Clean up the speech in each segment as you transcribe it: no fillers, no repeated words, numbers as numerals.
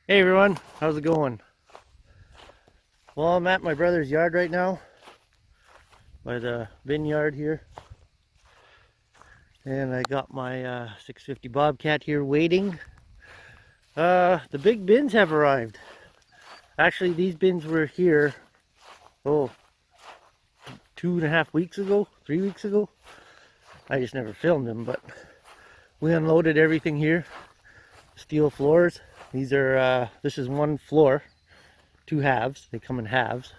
Hey everyone, how's it going? Well, I'm at my brother's yard right now by the vineyard here, and I got my 650 Bobcat here waiting. The big bins have arrived. Actually, these bins were here, oh, 2.5 weeks ago, 3 weeks ago. I just never filmed them, but we unloaded everything here. Steel floors. This is one floor, two halves. They come in halves.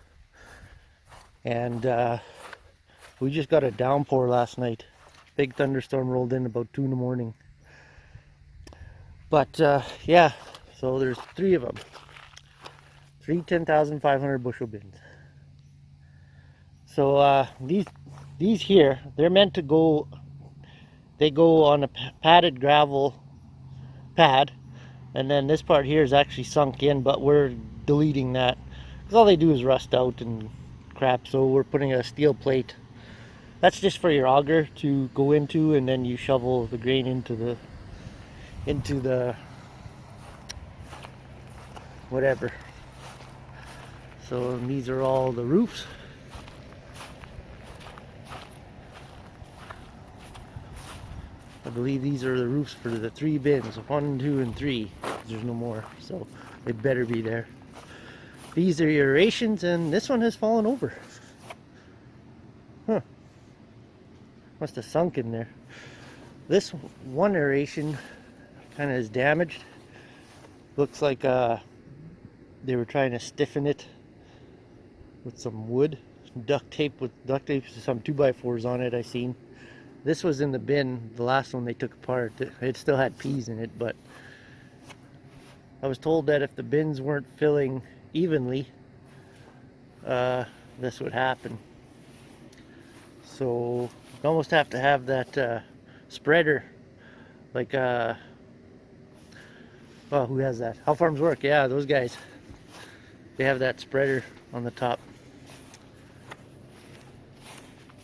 And we just got a downpour last night. Big thunderstorm rolled in about 2 in the morning. But yeah, so there's three of them. Three 10,500 bushel bins. So these here, they're meant to go, they go on a padded gravel pad. And then this part here is actually sunk in, but we're deleting that. Because all they do is rust out and crap. So we're putting a steel plate. That's just for your auger to go into, and then you shovel the grain into the whatever. So these are all the roofs. I believe these are the roofs for the three bins, 1, 2, and 3. There's no more, so they better be there. These are your aerations, and this one has fallen over. Huh. Must have sunk in there. This one aeration kind of is damaged. Looks like they were trying to stiffen it with some wood. Duct tape with some 2x4s on it I seen. This was in the bin, the last one they took apart. It still had peas in it, but I was told that if the bins weren't filling evenly, this would happen. So you almost have to have that spreader, like well, who has that? How Farms Work? Yeah, those guys. They have that spreader on the top.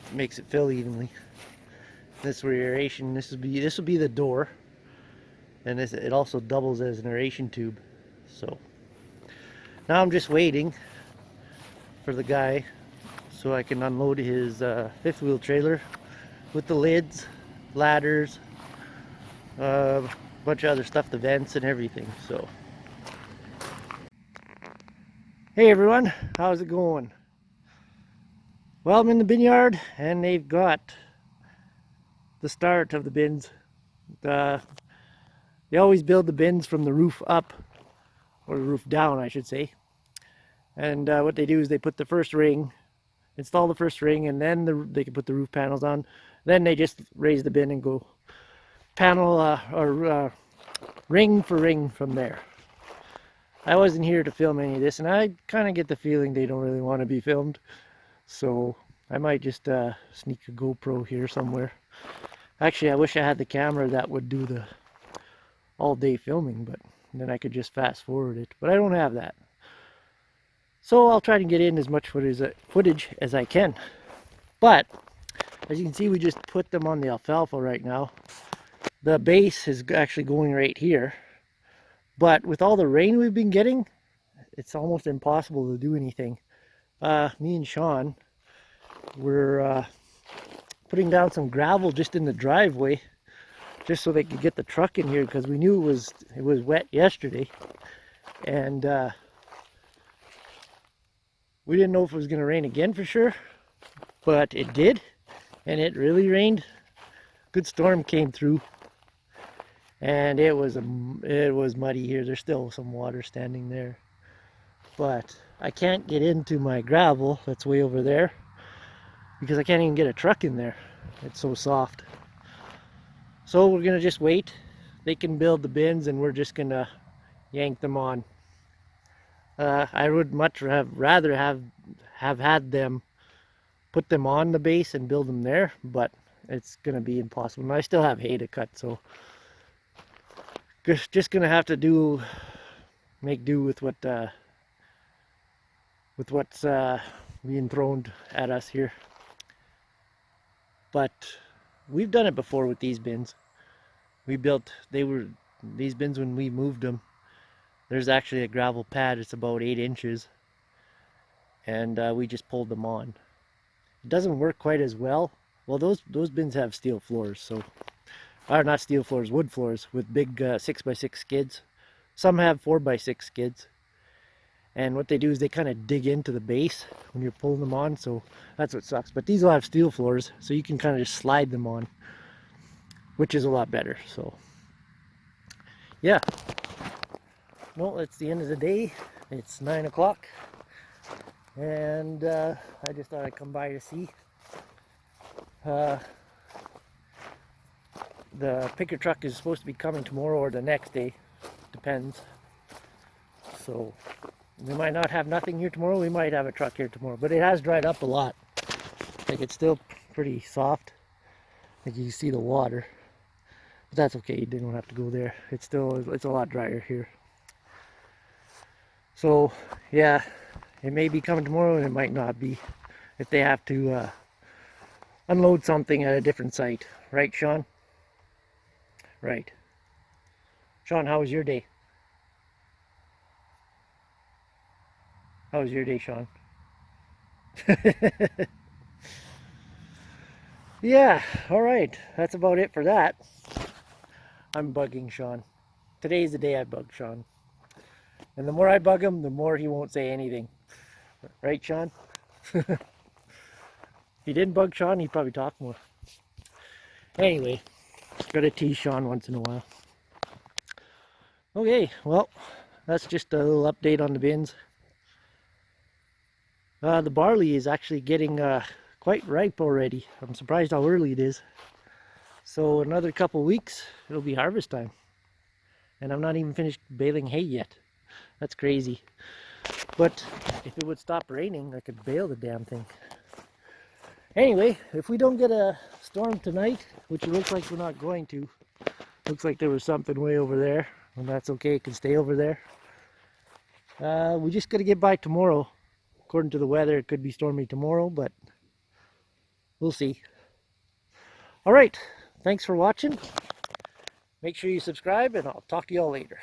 It makes it fill evenly. This is where aeration. This will be the door, and it also doubles as an aeration tube. So now I'm just waiting for the guy so I can unload his fifth wheel trailer with the lids, ladders, a bunch of other stuff, the vents and everything. So hey everyone, how's it going? Well, I'm in the bin yard and they've got the start of the bins. They always build the bins from the roof up, or the roof down I should say. And what they do is they put the first ring, install the first ring, and then they can put the roof panels on. Then they just raise the bin and go panel or ring for ring from there. I wasn't here to film any of this, and I kind of get the feeling they don't really want to be filmed. So I might just sneak a GoPro here somewhere. Actually, I wish I had the camera that would do the all-day filming, but then I could just fast forward it. But I don't have that. So I'll try to get in as much footage as I can. But as you can see, we just put them on the alfalfa right now. The base is actually going right here. But with all the rain we've been getting, it's almost impossible to do anything. Me and Sean were putting down some gravel just in the driveway, just so they could get the truck in here, because we knew it was wet yesterday, and we didn't know if it was going to rain again for sure, but it did, and it really rained. Good storm came through, and it was muddy here. There's still some water standing there, but I can't get into my gravel that's way over there because I can't even get a truck in there. It's so soft. So we're gonna just wait. They can build the bins and we're just gonna yank them on. I would much rather have had them put them on the base and build them there, but it's gonna be impossible. And I still have hay to cut, so just gonna have to make do with what's being thrown at us here. But we've done it before with these bins. These bins when we moved them. There's actually a gravel pad. It's about 8 inches. And we just pulled them on. It doesn't work quite as well. Well, those bins have steel floors, so, or not steel floors, wood floors with big 6x6 skids. Some have 4x6 skids. And what they do is they kind of dig into the base when you're pulling them on, so that's what sucks. But these will have steel floors, so you can kind of just slide them on, which is a lot better. So, yeah. Well, it's the end of the day. It's 9 o'clock. And I just thought I'd come by to see. The picker truck is supposed to be coming tomorrow or the next day. Depends. So we might not have nothing here tomorrow. We might have a truck here tomorrow. But it has dried up a lot. Like, it's still pretty soft. Like, you can see the water. But that's okay. You didn't have to go there. It's a lot drier here. So yeah, it may be coming tomorrow and it might not be. If they have to unload something at a different site. Right, Sean? Right. Sean, how was your day? How was your day, Sean? Yeah, alright. That's about it for that. I'm bugging Sean. Today's the day I bug Sean. And the more I bug him, the more he won't say anything. Right, Sean? If he didn't bug Sean, he'd probably talk more. Anyway, gotta tease Sean once in a while. Okay, well, that's just a little update on the bins. The barley is actually getting quite ripe already. I'm surprised how early it is. So another couple weeks, it'll be harvest time. And I'm not even finished baling hay yet. That's crazy. But if it would stop raining, I could bale the damn thing. Anyway, if we don't get a storm tonight, which it looks like we're not going to, looks like there was something way over there, and that's okay, it can stay over there. We just gotta get by tomorrow. According to the weather, it could be stormy tomorrow, but we'll see. Alright, thanks for watching. Make sure you subscribe, and I'll talk to y'all later.